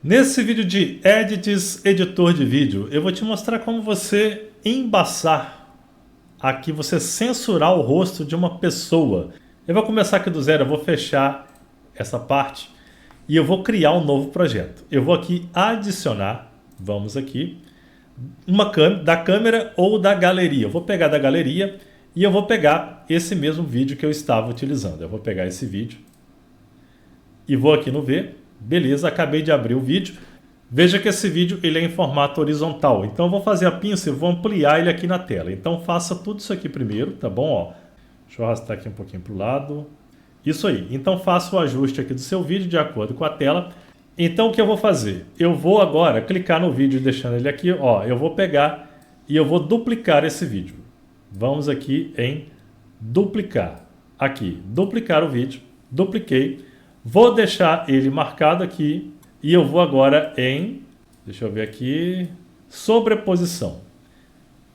Nesse vídeo de Edits Editor de Vídeo, eu vou te mostrar como você embaçar, aqui você censurar o rosto de uma pessoa. Eu vou começar aqui do zero, eu vou fechar essa parte e eu vou criar um novo projeto. Eu vou aqui adicionar, vamos aqui, uma câmera, da câmera ou da galeria. Eu vou pegar da galeria e eu vou pegar esse mesmo vídeo que eu estava utilizando. Eu vou pegar esse vídeo e vou aqui no V. Beleza, acabei de abrir o vídeo. Veja que esse vídeo ele é em formato horizontal. Então eu vou fazer a pinça e vou ampliar ele aqui na tela. Então faça tudo isso aqui primeiro, tá bom? Ó, deixa eu arrastar aqui um pouquinho para o lado. Isso aí. Então faça o ajuste aqui do seu vídeo de acordo com a tela. Então o que eu vou fazer? Eu vou agora clicar no vídeo deixando ele aqui. Ó, eu vou pegar e eu vou duplicar esse vídeo. Vamos aqui em duplicar. Aqui, duplicar o vídeo. Dupliquei. Vou deixar ele marcado aqui e eu vou agora em, deixa eu ver aqui, sobreposição.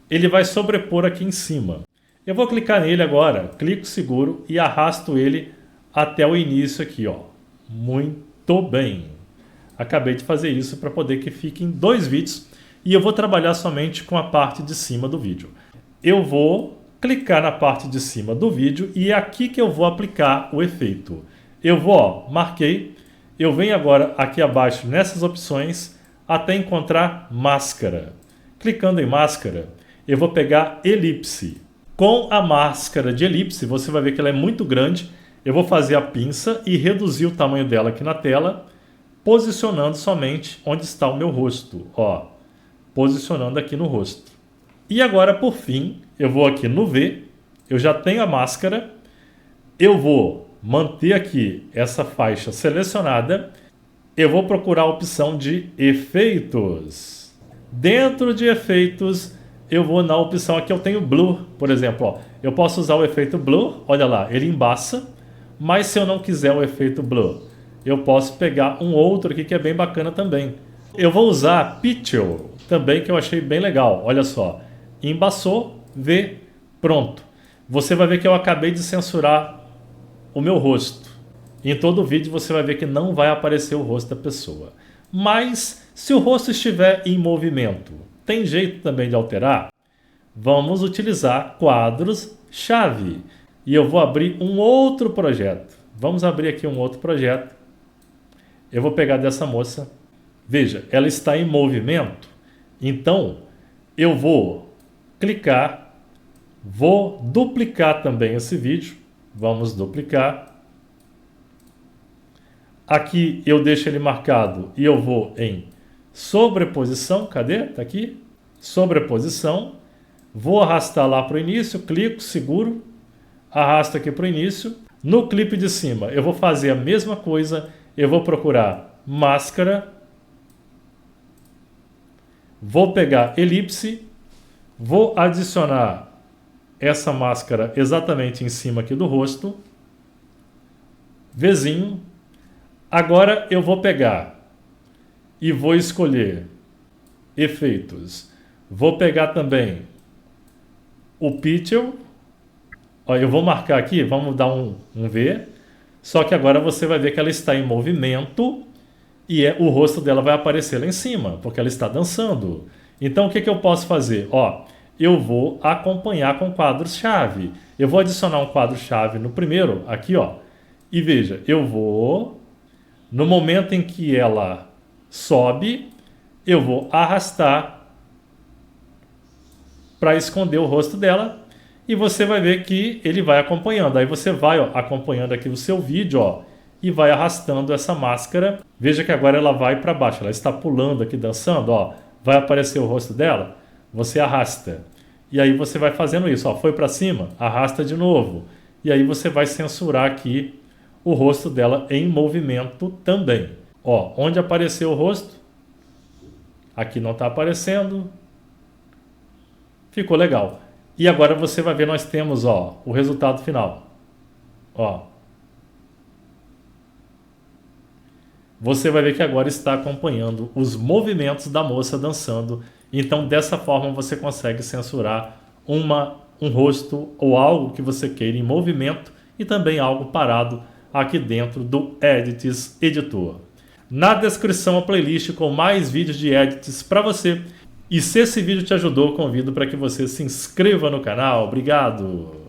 Ele vai sobrepor aqui em cima. Eu vou clicar nele agora, clico seguro e arrasto ele até o início aqui, ó. Muito bem. Acabei de fazer isso para poder que fiquem dois vídeos e eu vou trabalhar somente com a parte de cima do vídeo. Eu vou clicar na parte de cima do vídeo e é aqui que eu vou aplicar o efeito. Eu vou, ó, marquei, eu venho agora aqui abaixo nessas opções até encontrar máscara. Clicando em máscara, eu vou pegar elipse. Com a máscara de elipse, você vai ver que ela é muito grande. Eu vou fazer a pinça e reduzir o tamanho dela aqui na tela, posicionando somente onde está o meu rosto. Ó, posicionando aqui no rosto. E agora, por fim, eu vou aqui no V, eu já tenho a máscara, eu vou manter aqui essa faixa selecionada, eu vou procurar a opção de efeitos. Dentro de efeitos, eu vou na opção aqui, eu tenho blur, por exemplo, ó, eu posso usar o efeito blur, olha lá, ele embaça, mas se eu não quiser o efeito blur, eu posso pegar um outro aqui que é bem bacana também. Eu vou usar pixel também, que eu achei bem legal, olha só, embaçou, V, pronto. Você vai ver que eu acabei de censurar o meu rosto. Em todo o vídeo você vai ver que não vai aparecer o rosto da pessoa. Mas se o rosto estiver em movimento, tem jeito também de alterar? Vamos utilizar quadros-chave. E eu vou abrir um outro projeto. Vamos abrir aqui um outro projeto. Eu vou pegar dessa moça. Veja, ela está em movimento. Então, eu vou clicar. Vou duplicar também esse vídeo. Vamos duplicar. Aqui eu deixo ele marcado e eu vou em sobreposição. Cadê? Tá aqui. Sobreposição. Vou arrastar lá para o início. Clico, seguro. Arrasto aqui para o início. No clipe de cima eu vou fazer a mesma coisa. Eu vou procurar máscara. Vou pegar elipse. Vou adicionar essa máscara exatamente em cima aqui do rosto. Vzinho. Agora eu vou pegar e vou escolher efeitos. Vou pegar também o pixel. Ó, eu vou marcar aqui, vamos dar um V. Só que agora você vai ver que ela está em movimento e o rosto dela vai aparecer lá em cima, porque ela está dançando. Então o que eu posso fazer? Ó, eu vou acompanhar com quadros-chave. Eu vou adicionar um quadro-chave no primeiro, aqui, ó. E veja, eu vou, no momento em que ela sobe, eu vou arrastar para esconder o rosto dela. E você vai ver que ele vai acompanhando. Aí você vai, ó, acompanhando aqui o seu vídeo, ó, e vai arrastando essa máscara. Veja que agora ela vai para baixo. Ela está pulando aqui, dançando, ó. Vai aparecer o rosto dela. Você arrasta. E aí você vai fazendo isso, ó, foi para cima, arrasta de novo. E aí você vai censurar aqui o rosto dela em movimento também. Ó, onde apareceu o rosto? Aqui não está aparecendo. Ficou legal. E agora você vai ver, nós temos, ó, o resultado final. Ó. Você vai ver que agora está acompanhando os movimentos da moça dançando. Então, dessa forma, você consegue censurar um rosto ou algo que você queira em movimento e também algo parado aqui dentro do Edits Editor. Na descrição a playlist com mais vídeos de edits para você. E se esse vídeo te ajudou, convido para que você se inscreva no canal. Obrigado!